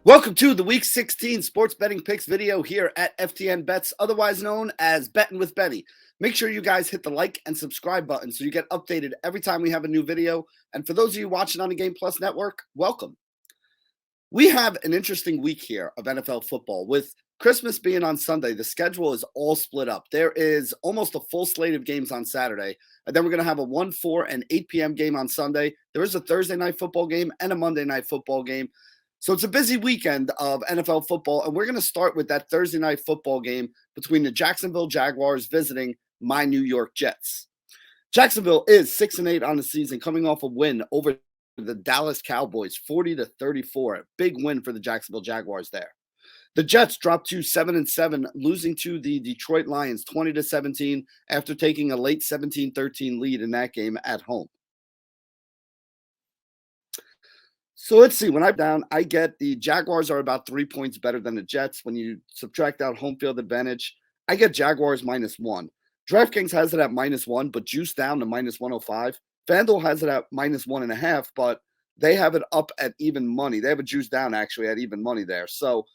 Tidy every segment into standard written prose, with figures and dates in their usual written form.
Welcome to the Week 16 Sports Betting Picks video here at FTN Bets, otherwise known as Betting with Benny. Make sure you guys hit the like and subscribe button so you get updated every time we have a new video. And for those of you watching on the Game Plus Network, welcome. We have an interesting week here of NFL football. With Christmas being on Sunday, the schedule is all split up. There is almost a full slate of games on Saturday, and then we're going to have a 1, 4, and 8 p.m. game on Sunday. There is a Thursday night football game and a Monday night football game. So it's a busy weekend of NFL football, and we're going to start with that Thursday night football game between the Jacksonville Jaguars visiting my New York Jets. Jacksonville is 6-8 on the season, coming off a win over the Dallas Cowboys, 40-34. A big win for the Jacksonville Jaguars there. The Jets dropped to 7-7, losing to the Detroit Lions 20-17 after taking a late 17-13 lead in that game at home. So let's see. When I'm down, I get the Jaguars are about 3 points better than the Jets. When you subtract out home field advantage, I get Jaguars -1. DraftKings has it at -1, but juice down to -105. FanDuel has it at -1.5, but they have it up at even money. They have a juice down actually at even money there. So,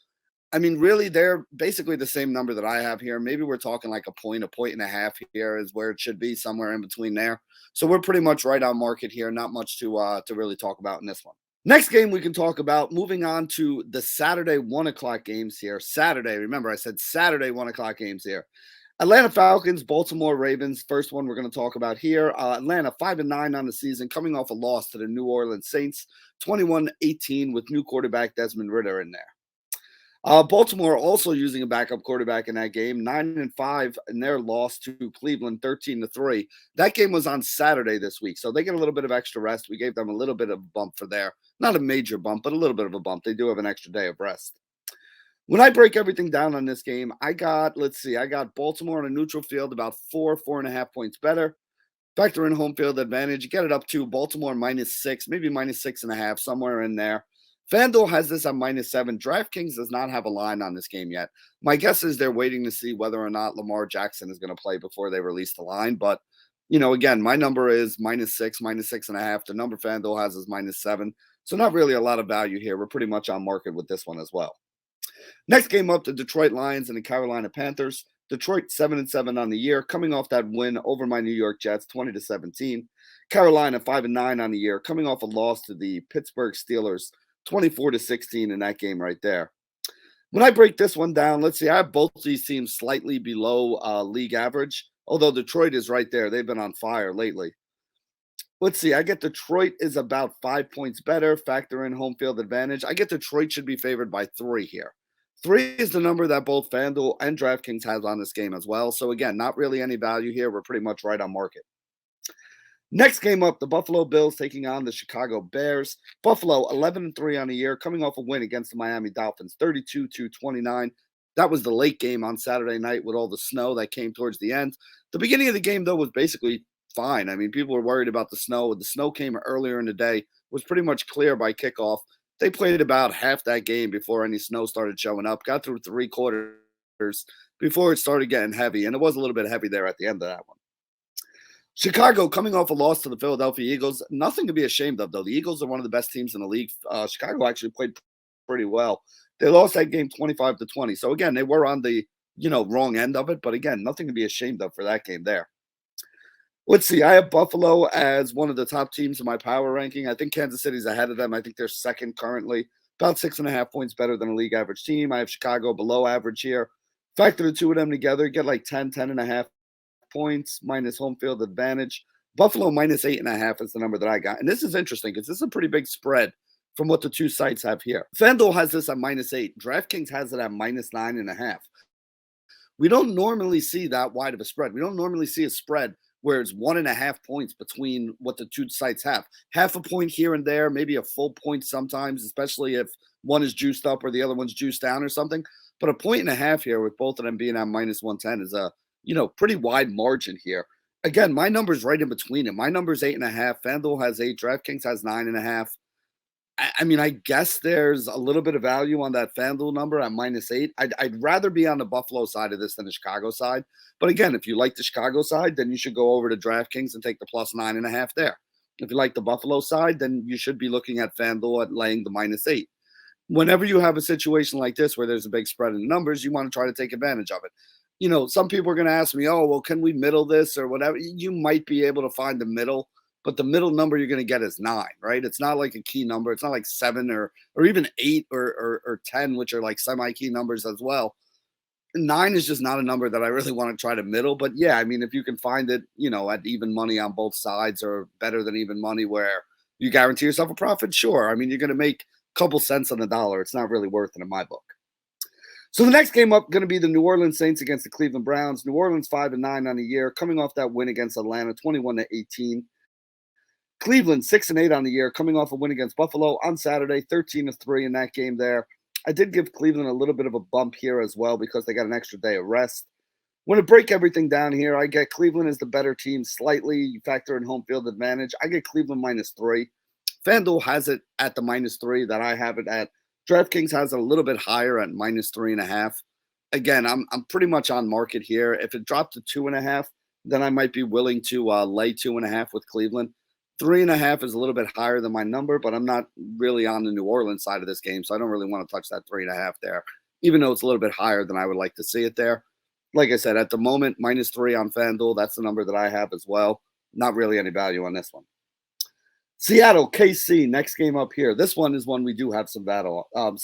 I mean, really, they're basically the same number that I have here. Maybe we're talking like a point and a half here is where it should be, somewhere in between there. So we're pretty much right on market here. Not much to really talk about in this one. Next game we can talk about, moving on to the Saturday 1 o'clock games here. Saturday, remember I said Saturday 1 o'clock games here. Atlanta Falcons, Baltimore Ravens, first one we're going to talk about here. Atlanta 5-9 on the season, coming off a loss to the New Orleans Saints, 21-18 with new quarterback Desmond Ridder in there. Baltimore also using a backup quarterback in that game, 9-5 in their loss to Cleveland, 13-3. That game was on Saturday this week, so they get a little bit of extra rest. We gave them a little bit of a bump for there. Not a major bump, but a little bit of a bump. They do have an extra day of rest. When I break everything down on this game, I got Baltimore on a neutral field about 4.5 points better. Factor in home field advantage, you get it up to Baltimore -6, maybe -6.5, somewhere in there. FanDuel has this at -7. DraftKings does not have a line on this game yet. My guess is they're waiting to see whether or not Lamar Jackson is going to play before they release the line. But, again, my number is -6, -6.5. The number FanDuel has is -7. So not really a lot of value here. We're pretty much on market with this one as well. Next game up, the Detroit Lions and the Carolina Panthers. Detroit 7-7 on the year, coming off that win over my New York Jets, 20-17. Carolina 5-9 on the year, coming off a loss to the Pittsburgh Steelers, 24-16 in that game right there. When I break this one down, let's see, I have both these teams slightly below league average, although Detroit is right there. They've been on fire lately. Let's see, I get Detroit is about 5 points better. Factor in home field advantage. I get Detroit should be favored by 3 here. 3 is the number that both FanDuel and DraftKings has on this game as well. So again, not really any value here. We're pretty much right on market. Next game up, the Buffalo Bills taking on the Chicago Bears. Buffalo 11-3 on the year, coming off a win against the Miami Dolphins, 32-29. That was the late game on Saturday night with all the snow that came towards the end. The beginning of the game, though, was basically fine. I mean, people were worried about the snow. The snow came earlier in the day, was pretty much clear by kickoff. They played about half that game before any snow started showing up, got through 3 quarters before it started getting heavy, and it was a little bit heavy there at the end of that one. Chicago coming off a loss to the Philadelphia Eagles. Nothing to be ashamed of, though. The Eagles are one of the best teams in the league. Chicago actually played pretty well. They lost that game 25-20. So, again, they were on the, wrong end of it. But, again, nothing to be ashamed of for that game there. Let's see. I have Buffalo as one of the top teams in my power ranking. I think Kansas City's ahead of them. I think they're second currently. About 6.5 points better than a league average team. I have Chicago below average here. Factor the two of them together, get like 10.5 points minus home field advantage. Buffalo -8.5 is the number that I got. And this is interesting because this is a pretty big spread from what the two sites have here. FanDuel has this at -8. DraftKings has it at -9.5. We don't normally see that wide of a spread. We don't normally see a spread where it's 1.5 points between what the two sites have. Half a point here and there, maybe a full point sometimes, especially if one is juiced up or the other one's juiced down or something. But 1.5 here with both of them being at -110 is a pretty wide margin here. Again, my number's right in between it. My number's 8.5. FanDuel has 8. DraftKings has 9.5. I mean, I guess there's a little bit of value on that FanDuel number at -8. I'd rather be on the Buffalo side of this than the Chicago side. But again, if you like the Chicago side, then you should go over to DraftKings and take the +9.5 there. If you like the Buffalo side, then you should be looking at FanDuel at laying the -8. whenever you have a situation like this where there's a big spread in numbers, you want to try to take advantage of it. Some people are going to ask me, oh, well, can we middle this or whatever? You might be able to find the middle, but the middle number you're going to get is 9, right? It's not like a key number. It's not like 7 or even 8 or 10, which are like semi-key numbers as well. 9 is just not a number that I really want to try to middle. But yeah, I mean, if you can find it, at even money on both sides or better than even money where you guarantee yourself a profit, sure. I mean, you're going to make a couple cents on the dollar. It's not really worth it in my book. So the next game up going to be the New Orleans Saints against the Cleveland Browns. New Orleans 5-9 on the year, coming off that win against Atlanta, 21-18. Cleveland 6-8 on the year, coming off a win against Buffalo on Saturday, 13-3 in that game there. I did give Cleveland a little bit of a bump here as well because they got an extra day of rest. Want to break everything down here, I get Cleveland as the better team slightly. You factor in home field advantage. I get Cleveland -3. FanDuel has it at the -3 that I have it at. DraftKings has it a little bit higher at -3.5. Again, I'm pretty much on market here. If it dropped to 2.5, then I might be willing to lay 2.5 with Cleveland. 3.5 is a little bit higher than my number, but I'm not really on the New Orleans side of this game, so I don't really want to touch that 3.5 there, even though it's a little bit higher than I would like to see it there. Like I said, at the moment, -3 on FanDuel. That's the number that I have as well. Not really any value on this one. Seattle, KC, next game up here. This one is one we do have some value on.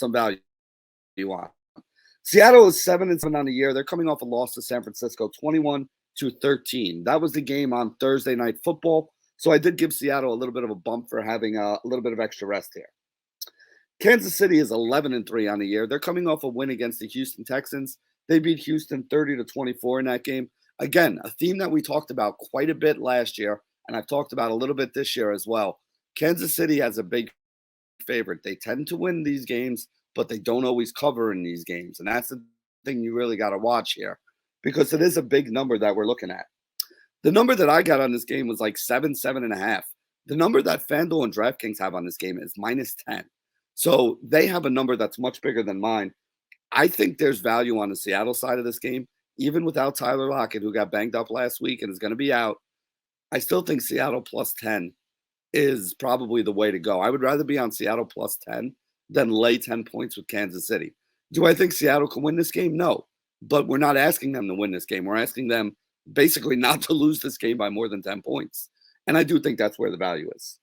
Seattle is 7-7 on the year. They're coming off a loss to San Francisco, 21-13. That was the game on Thursday Night Football. So I did give Seattle a little bit of a bump for having a little bit of extra rest here. Kansas City is 11-3 on the year. They're coming off a win against the Houston Texans. They beat Houston 30-24 in that game. Again, a theme that we talked about quite a bit last year, and I've talked about a little bit this year as well. Kansas City has a big favorite. They tend to win these games, but they don't always cover in these games. And that's the thing you really got to watch here because it is a big number that we're looking at. The number that I got on this game was like 7.5. The number that FanDuel and DraftKings have on this game is -10. So they have a number that's much bigger than mine. I think there's value on the Seattle side of this game, even without Tyler Lockett, who got banged up last week and is going to be out. I still think Seattle +10 is probably the way to go. I would rather be on Seattle +10 than lay 10 points with Kansas City. Do I think Seattle can win this game? No. But we're not asking them to win this game. We're asking them basically not to lose this game by more than 10 points. And I do think that's where the value is.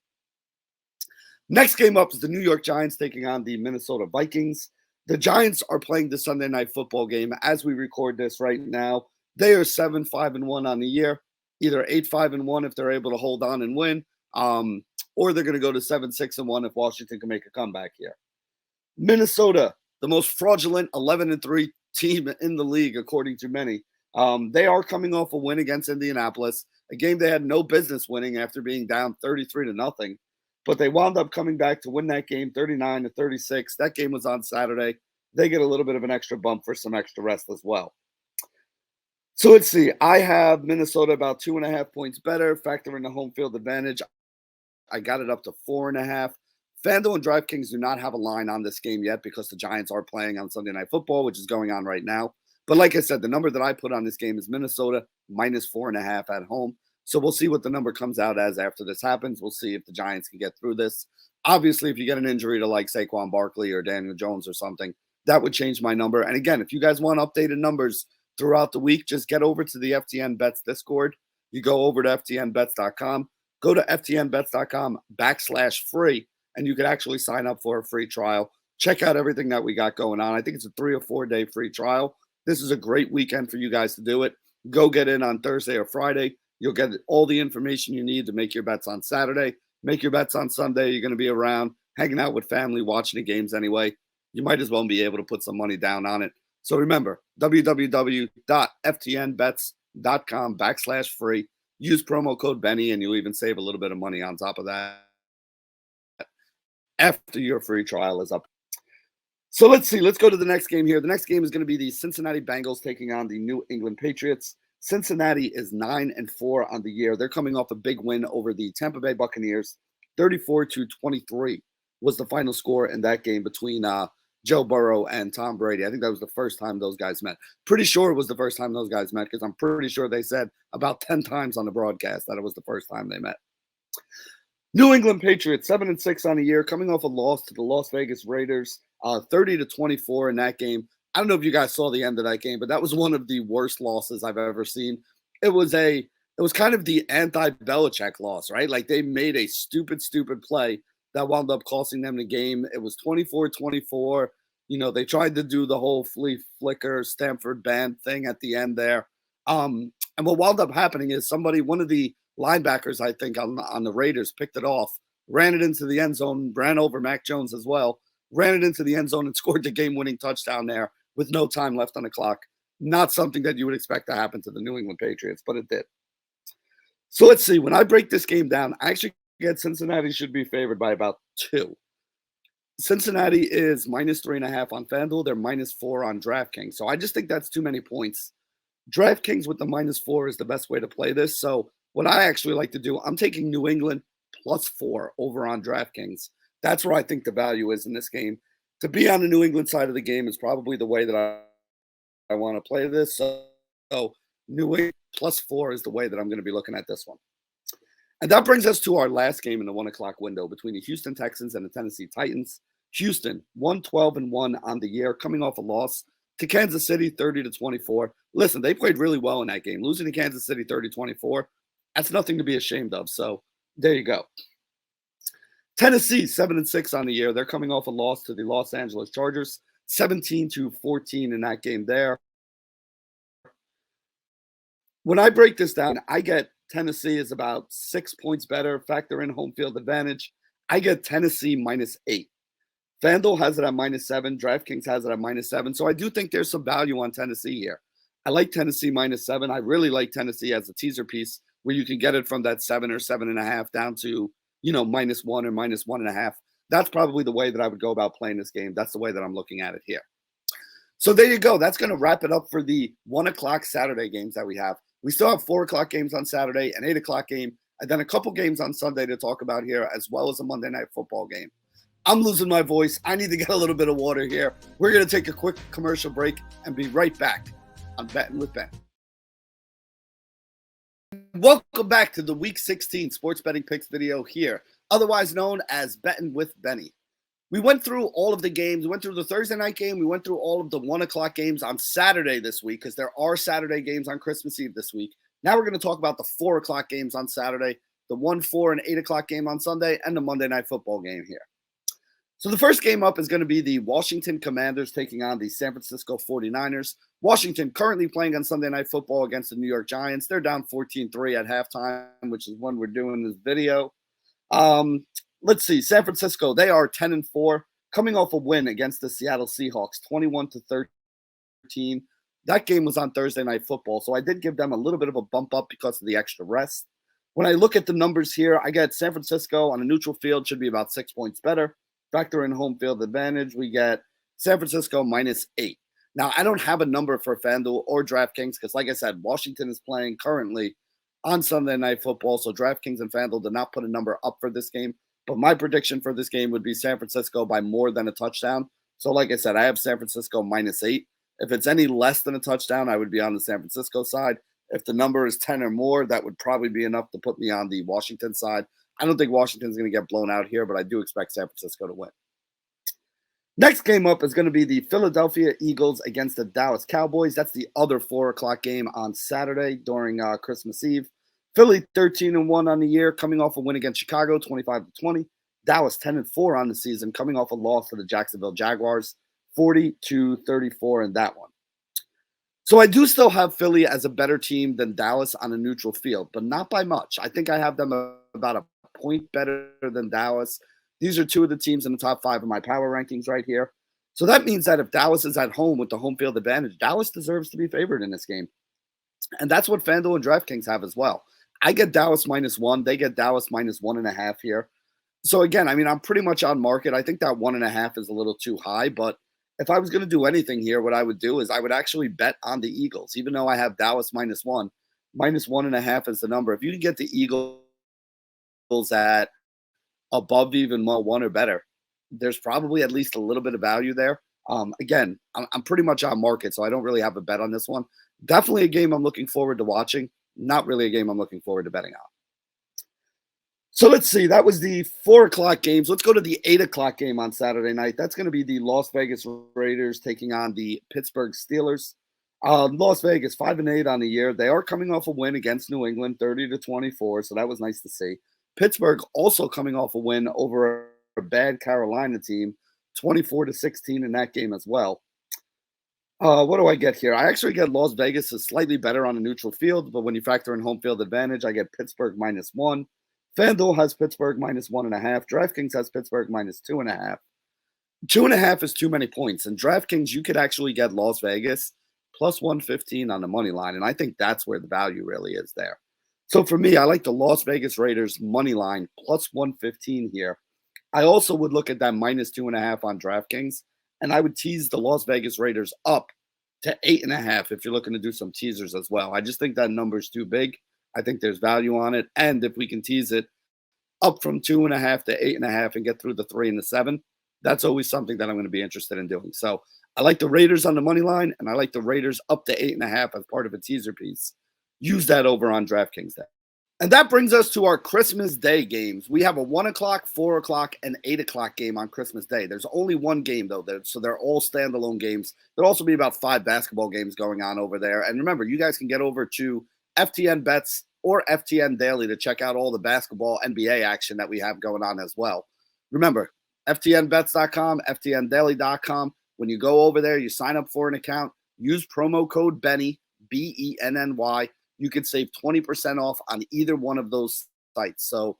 Next game up is the New York Giants taking on the Minnesota Vikings. The Giants are playing the Sunday Night Football game as we record this right now. They are 7-5-1 on the year, either 8-5-1 if they're able to hold on and win, or they're going to go to 7-6-1 if Washington can make a comeback here. Minnesota, the most fraudulent 11-3 team in the league, according to many. They are coming off a win against Indianapolis, a game they had no business winning after being down 33-0. But they wound up coming back to win that game 39-36. That game was on Saturday. They get a little bit of an extra bump for some extra rest as well. So let's see. I have Minnesota about 2.5 points better, factor in the home field advantage. I got it up to 4.5. FanDuel and DraftKings do not have a line on this game yet because the Giants are playing on Sunday Night Football, which is going on right now. But like I said, the number that I put on this game is Minnesota -4.5 at home. So we'll see what the number comes out as after this happens. We'll see if the Giants can get through this. Obviously, if you get an injury to like Saquon Barkley or Daniel Jones or something, that would change my number. And again, if you guys want updated numbers throughout the week, just get over to the FTN Bets Discord. You go over to ftnbets.com, go to ftnbets.com/free, and you can actually sign up for a free trial. Check out everything that we got going on. I think it's a 3 or 4 day free trial. This is a great weekend for you guys to do it. Go get in on Thursday or Friday. You'll get all the information you need to make your bets on Saturday. Make your bets on Sunday. You're going to be around, hanging out with family, watching the games anyway. You might as well be able to put some money down on it. So remember, www.ftnbets.com/free. Use promo code Benny, and you'll even save a little bit of money on top of that after your free trial is up. So let's see. Let's go to the next game here. The next game is going to be the Cincinnati Bengals taking on the New England Patriots. Cincinnati is 9-4 on the year. They're coming off a big win over the Tampa Bay Buccaneers. 34-23 was the final score in that game between Joe Burrow and Tom Brady. I think that was the first time those guys met. Pretty sure it was the first time those guys met because I'm pretty sure they said about 10 times on the broadcast that it was the first time they met. New England Patriots, 7-6 on the year, coming off a loss to the Las Vegas Raiders. 30-24 in that game. I don't know if you guys saw the end of that game, but that was one of the worst losses I've ever seen. It was kind of the anti-Belichick loss, right? Like they made a stupid, stupid play that wound up costing them the game. It was 24-24. They tried to do the whole flea flicker Stanford band thing at the end there. And what wound up happening is one of the linebackers, I think, on the Raiders picked it off, ran it into the end zone, ran over Mac Jones as well, ran it into the end zone and scored the game-winning touchdown there with no time left on the clock. Not something that you would expect to happen to the New England Patriots, but it did. So let's see. When I break this game down, I actually get Cincinnati should be favored by about 2. Cincinnati is -3.5 on FanDuel. They're -4 on DraftKings. So I just think that's too many points. DraftKings with the -4 is the best way to play this. So what I actually like to do, I'm taking New England +4 over on DraftKings. That's where I think the value is in this game. To be on the New England side of the game is probably the way that I want to play this. So New England +4 is the way that I'm going to be looking at this one. And that brings us to our last game in the 1 o'clock window between the Houston Texans and the Tennessee Titans. Houston, 1-12-1 on the year, coming off a loss to Kansas City, 30-24. Listen, they played really well in that game. Losing to Kansas City 30-24, that's nothing to be ashamed of. So there you go. Tennessee, 7-6 on the year. They're coming off a loss to the Los Angeles Chargers, 17-14 in that game there. When I break this down, I get Tennessee is about 6 points better. Factor in home field advantage. I get Tennessee -8. FanDuel has it at -7. DraftKings has it at -7. So I do think there's some value on Tennessee here. I like Tennessee -7. I really like Tennessee as a teaser piece where you can get it from that 7 or 7.5 down to, -1 or -1.5. That's probably the way that I would go about playing this game. That's the way that I'm looking at it here. So there you go. That's going to wrap it up for the 1 o'clock Saturday games that we have. We still have 4 o'clock games on Saturday, an 8 o'clock game, and then a couple games on Sunday to talk about here, as well as a Monday Night Football game. I'm losing my voice. I need to get a little bit of water here. We're going to take a quick commercial break and be right back on Betting with Ben. Welcome back to the Week 16 Sports Betting Picks video here, otherwise known as Betting with Benny. We went through all of the games. We went through the Thursday night game. We went through all of the 1 o'clock games on Saturday this week because there are Saturday games on Christmas Eve this week. Now we're going to talk about the 4 o'clock games on Saturday, the 1, 4, and 8 o'clock game on Sunday, and the Monday Night Football game here. So the first game up is going to be the Washington Commanders taking on the San Francisco 49ers. Washington currently playing on Sunday Night Football against the New York Giants. They're down 14-3 at halftime, which is when we're doing this video. Let's see. San Francisco, they are 10-4, coming off a win against the Seattle Seahawks, 21-13. That game was on Thursday Night Football, so I did give them a little bit of a bump up because of the extra rest. When I look at the numbers here, I get San Francisco on a neutral field should be about 6 points better. Factor in home field advantage, we get San Francisco -8. Now, I don't have a number for FanDuel or DraftKings because, like I said, Washington is playing currently on Sunday Night Football, so DraftKings and FanDuel did not put a number up for this game. But my prediction for this game would be San Francisco by more than a touchdown. So like I said, I have San Francisco -8. If it's any less than a touchdown, I would be on the San Francisco side. If the number is 10 or more, that would probably be enough to put me on the Washington side. I don't think Washington's going to get blown out here, but I do expect San Francisco to win. Next game up is going to be the Philadelphia Eagles against the Dallas Cowboys. That's the other 4 o'clock game on Saturday during Christmas Eve. Philly 13-1 on the year, coming off a win against Chicago, 25-20. Dallas 10-4 on the season, coming off a loss to the Jacksonville Jaguars, 40-34 in that one. So I do still have Philly as a better team than Dallas on a neutral field, but not by much. I think I have them about a point better than Dallas. These are two of the teams in the top 5 of my power rankings right here. So that means that if Dallas is at home with the home field advantage, Dallas deserves to be favored in this game. And that's what FanDuel and DraftKings have as well. I get Dallas -1. They get Dallas -1.5 here. So again, I mean, I'm pretty much on market. I think that 1.5 is a little too high, but if I was going to do anything here, what I would do is I would actually bet on the Eagles, even though I have Dallas -1. -1.5 is the number. If you can get the Eagles at above even 1 or better, there's probably at least a little bit of value there. Again, I'm pretty much on market, so I don't really have a bet on this one. Definitely a game I'm looking forward to watching. Not really a game I'm looking forward to betting on. So let's see. That was the 4 o'clock games. Let's go to the 8 o'clock game on Saturday night. That's going to be the Las Vegas Raiders taking on the Pittsburgh Steelers. Las Vegas 5-8 on the year. They are coming off a win against New England, 30-24. So that was nice to see. Pittsburgh also coming off a win over a bad Carolina team, 24-16 in that game as well. What do I get here? I actually get Las Vegas is slightly better on a neutral field, but when you factor in home field advantage, I get Pittsburgh -1. FanDuel has Pittsburgh -1.5. DraftKings has Pittsburgh -2.5. 2.5 is too many points. And DraftKings, you could actually get Las Vegas +115 on the money line. And I think that's where the value really is there. So for me, I like the Las Vegas Raiders money line +115 here. I also would look at that -2.5 on DraftKings, and I would tease the Las Vegas Raiders up to 8.5 if you're looking to do some teasers as well. I just think that number is too big. I think there's value on it. And if we can tease it up from 2.5 to 8.5 and get through the 3 and the 7, that's always something that I'm going to be interested in doing. So I like the Raiders on the money line, and I like the Raiders up to 8.5 as part of a teaser piece. Use that over on DraftKings there. And that brings us to our Christmas Day games. We have a 1 o'clock, 4 o'clock, and 8 o'clock game on Christmas Day. There's only one game, though, so they're all standalone games. There'll also be about 5 basketball games going on over there. And remember, you guys can get over to FTN Bets or FTN Daily to check out all the basketball NBA action that we have going on as well. Remember, FTNBets.com, FTNDaily.com. When you go over there, you sign up for an account, use promo code Benny, BENNY. You can save 20% off on either one of those sites. So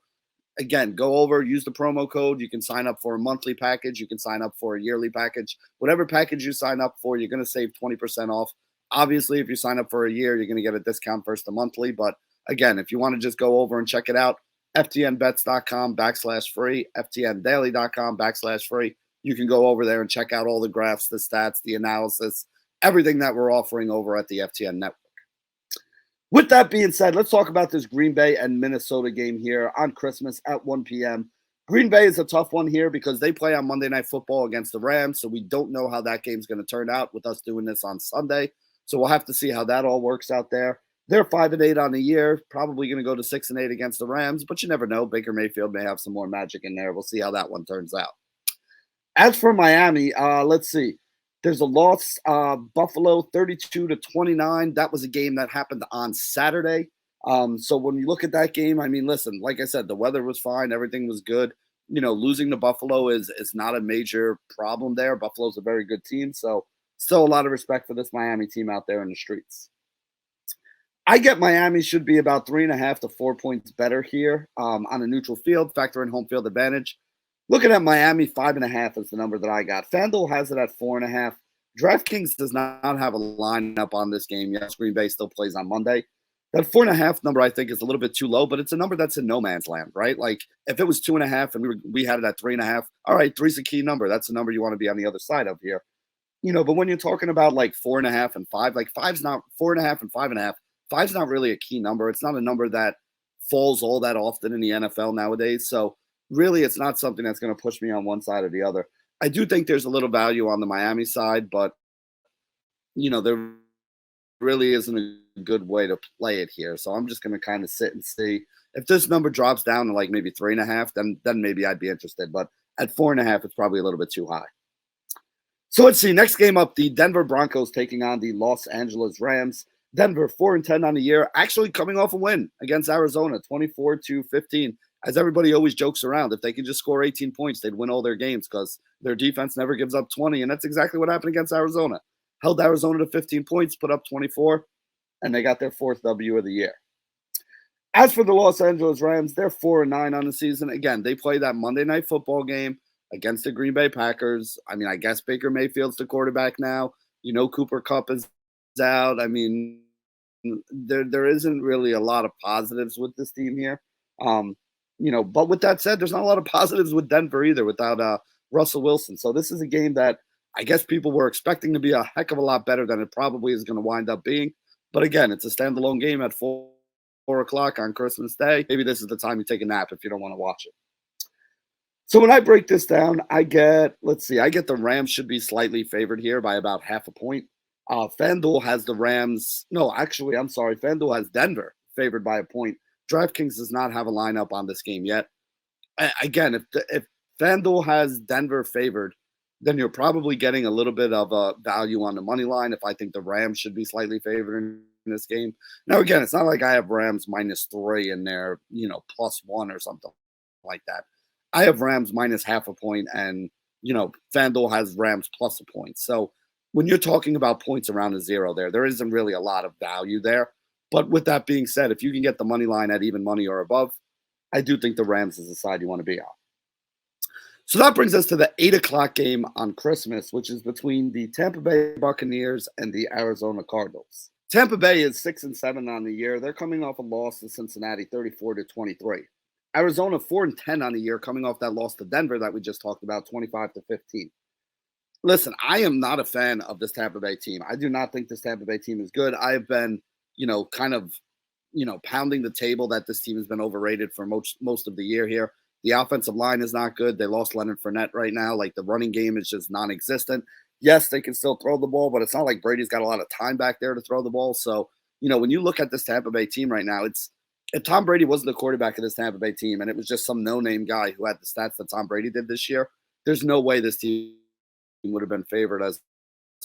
again, go over, use the promo code. You can sign up for a monthly package. You can sign up for a yearly package. Whatever package you sign up for, you're going to save 20% off. Obviously, if you sign up for a year, you're going to get a discount versus the monthly. But again, if you want to just go over and check it out, FTNBets.com/free, FTNDaily.com/free. You can go over there and check out all the graphs, the stats, the analysis, everything that we're offering over at the FTN Network. With that being said, let's talk about this Green Bay and Minnesota game here on Christmas at 1 p.m. Green Bay is a tough one here because they play on Monday Night Football against the Rams, so we don't know how that game's going to turn out with us doing this on Sunday. So we'll have to see how that all works out there. They're 5-8 on the year, probably going to go to 6-8 against the Rams, but you never know. Baker Mayfield may have some more magic in there. We'll see how that one turns out. As for Miami, let's see. There's a loss, Buffalo 32-29. That was a game that happened on Saturday. So when you look at that game, I mean, listen, like I said, the weather was fine. Everything was good. You know, losing to Buffalo is not a major problem there. Buffalo's a very good team. So still a lot of respect for this Miami team out there in the streets. I get Miami should be about 3.5 to 4 points better here on a neutral field, factor in home field advantage. Looking at Miami, 5.5 is the number that I got. FanDuel has it at 4.5. DraftKings does not have a lineup on this game. Yes, Green Bay still plays on Monday. That 4.5 number, I think, is a little bit too low, but it's a number that's in no man's land, right? Like, if it was 2.5 and we had it at 3.5, all right, 3's a key number. That's the number you want to be on the other side of here. You know, but when you're talking about like 4.5 and 5, like 5's not 4.5 and 5.5. 5's not really a key number. It's not a number that falls all that often in the NFL nowadays. So really, it's not something that's going to push me on one side or the other. I do think there's a little value on the Miami side, but, you know, there really isn't a good way to play it here. So I'm just going to kind of sit and see. If this number drops down to like maybe 3.5, then maybe I'd be interested. But at 4.5, it's probably a little bit too high. So let's see. Next game up, the Denver Broncos taking on the Los Angeles Rams. Denver 4-10 on the year, actually coming off a win against Arizona, 24-15. As everybody always jokes around, if they could just score 18 points, they'd win all their games because their defense never gives up 20, and that's exactly what happened against Arizona. Held Arizona to 15 points, put up 24, and they got their 4th W of the year. As for the Los Angeles Rams, they're 4-9 on the season. Again, they play that Monday Night Football game against the Green Bay Packers. I mean, I guess Baker Mayfield's the quarterback now. You know, Cooper Kupp is out. I mean, there isn't really a lot of positives with this team here. You know, but with that said, there's not a lot of positives with Denver either without Russell Wilson. So this is a game that I guess people were expecting to be a heck of a lot better than it probably is going to wind up being. But again, it's a standalone game at 4 o'clock on Christmas Day. Maybe this is the time you take a nap if you don't want to watch it. So when I break this down, I get the Rams should be slightly favored here by about 0.5 point. FanDuel has the Rams. No, actually, I'm sorry. FanDuel has Denver favored by 1 point. DraftKings does not have a lineup on this game yet. Again, if FanDuel has Denver favored, then you're probably getting a little bit of a value on the money line. If I think the Rams should be slightly favored in this game. Now, again, it's not like I have Rams -3 in there, +1 or something like that. I have Rams minus half a point, and FanDuel has Rams plus a point. So when you're talking about points around a zero there isn't really a lot of value there. But with that being said, if you can get the money line at even money or above, I do think the Rams is the side you want to be on. So that brings us to the 8 o'clock game on Christmas, which is between the Tampa Bay Buccaneers and the Arizona Cardinals. Tampa Bay is 6-7 on the year. They're coming off a loss to Cincinnati, 34-23. Arizona 4-10 on the year, coming off that loss to Denver that we just talked about, 25-15. Listen, I am not a fan of this Tampa Bay team. I do not think this Tampa Bay team is good. I have been, pounding the table that this team has been overrated for most of the year here. The offensive line is not good. They lost Leonard Fournette right now. Like, the running game is just non-existent. Yes, they can still throw the ball, but it's not like Brady's got a lot of time back there to throw the ball. So, when you look at this Tampa Bay team right now, if Tom Brady wasn't the quarterback of this Tampa Bay team and it was just some no-name guy who had the stats that Tom Brady did this year, there's no way this team would have been favored as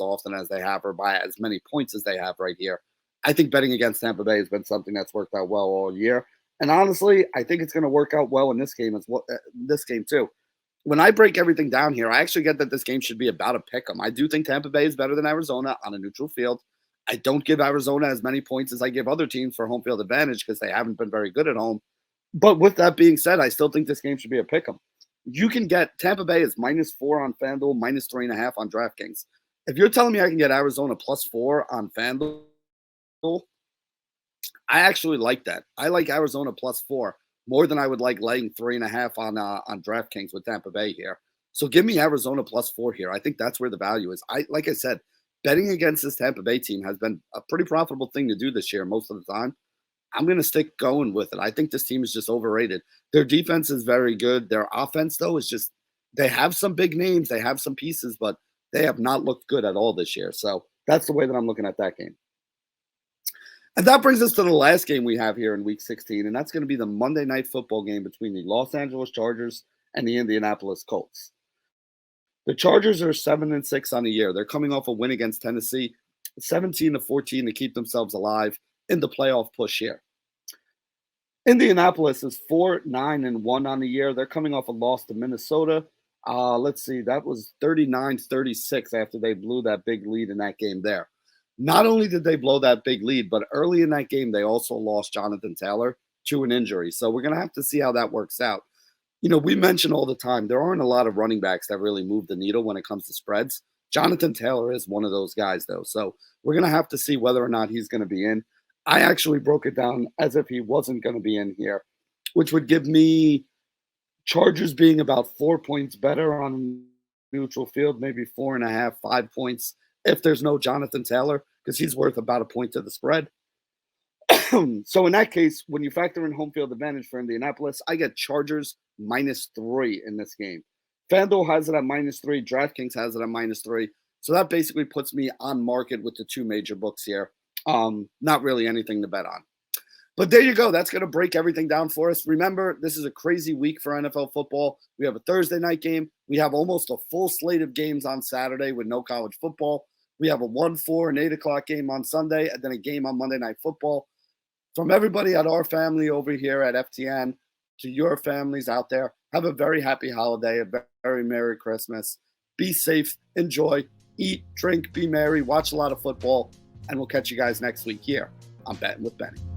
often as they have or by as many points as they have right here. I think betting against Tampa Bay has been something that's worked out well all year. And honestly, I think it's going to work out well in this game too. When I break everything down here, I actually get that this game should be about a pick 'em. I do think Tampa Bay is better than Arizona on a neutral field. I don't give Arizona as many points as I give other teams for home field advantage because they haven't been very good at home. But with that being said, I still think this game should be a pick 'em. You can get Tampa Bay is -4 on FanDuel, -3.5 on DraftKings. If you're telling me I can get Arizona +4 on FanDuel, I actually like that. I like Arizona +4 more than I would like laying 3.5 on DraftKings with Tampa Bay here. So give me Arizona +4 here. I think that's where the value is. Like I said, betting against this Tampa Bay team has been a pretty profitable thing to do this year most of the time. I'm going to stick going with it. I think this team is just overrated. Their defense is very good. Their offense, though, is just they have some big names. They have some pieces, but they have not looked good at all this year. So that's the way that I'm looking at that game. And that brings us to the last game we have here in Week 16, and that's going to be the Monday Night Football game between the Los Angeles Chargers and the Indianapolis Colts. The Chargers are 7-6 on the year. They're coming off a win against Tennessee, 17-14 to keep themselves alive in the playoff push here. Indianapolis is 4-9-1 on the year. They're coming off a loss to Minnesota. Let's see, that was 39-36 after they blew that big lead in that game there. Not only did they blow that big lead, but early in that game, they also lost Jonathan Taylor to an injury. So we're going to have to see how that works out. We mention all the time, there aren't a lot of running backs that really move the needle when it comes to spreads. Jonathan Taylor is one of those guys, though. So we're going to have to see whether or not he's going to be in. I actually broke it down as if he wasn't going to be in here, which would give me Chargers being about 4 points better on neutral field, maybe 4.5, 5 points if there's no Jonathan Taylor, because he's worth about a point to the spread. So in that case, when you factor in home field advantage for Indianapolis, I get Chargers -3 in this game. FanDuel has it at -3. DraftKings has it at -3. So that basically puts me on market with the two major books here. Not really anything to bet on. But there you go. That's going to break everything down for us. Remember, this is a crazy week for NFL football. We have a Thursday night game. We have almost a full slate of games on Saturday with no college football. We have a 1, 4, and 8 o'clock game on Sunday, and then a game on Monday Night Football. From everybody at our family over here at FTN to your families out there, have a very happy holiday, a very Merry Christmas. Be safe, enjoy, eat, drink, be merry, watch a lot of football, and we'll catch you guys next week here on Betting with Benny.